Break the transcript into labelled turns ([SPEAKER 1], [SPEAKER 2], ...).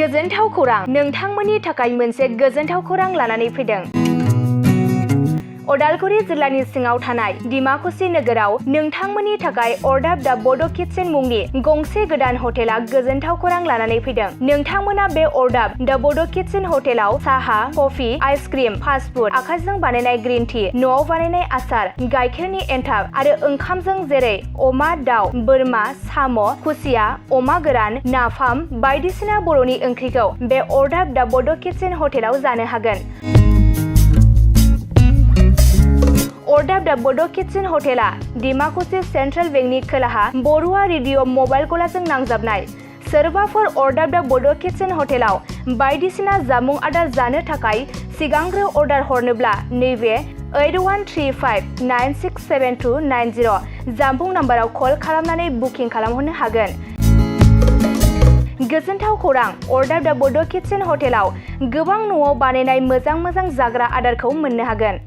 [SPEAKER 1] गोजोनथाव खौरां नोंथांमोननि थाखाय मोनसे गोजोनथाव खौरां लानानै फैदों। उदालगुरि जिल्लानि सिङाव थानाय डिमाकुसि नोगोराव नोंथांमोननि थाखाय अरदाब दा बड' किटचेन मुंनि गंसे गोदान हटेला गोजोनथाव खौरां लानानै फैदों। नोंथांमोना बे अरदाब दा बड' किटचेन हटेलाव साहा, कफि, आइसक्रिम, फास्ट फुड, आखाइजों बानायनाय ग्रीन टि, न'आव बानायनाय आसार, गाइखेरनि एन्थाब आरो ओंखामजों जेरै अमा, दाउ, बोरमा, साम', खुसिया, अमा गोरान, नाफाम बायदिसिना बर'नि ओंख्रिखौ बे अरदाब दा बड' किटचेन हटेलाव जानो हागोन। अरदाब दा बड' किटचेन हटेला डिमाकुसि सेन्ट्रेल बेंकनि खोलाहा बरुवा रेडिअ मबाइल गलाजों नांजाबनाय। सोरबाफोर अरदाब दा बड' किटचेन हटेलाव बायदिसिना जामुं आदार जानो थाखाय सिगांग्रो अर्डार हरनोब्ला नैबे 8135967290 जामबुं नाम्बाराव कल खालामनानै बुकिं खालामहरनो हागोन। गोजोनथाव खौरां अरदाब दा बड' किटचेन हटेलाव गोबां न'आव बानायनाय मोजां जाग्रा आदारखौ मोननो हागोन।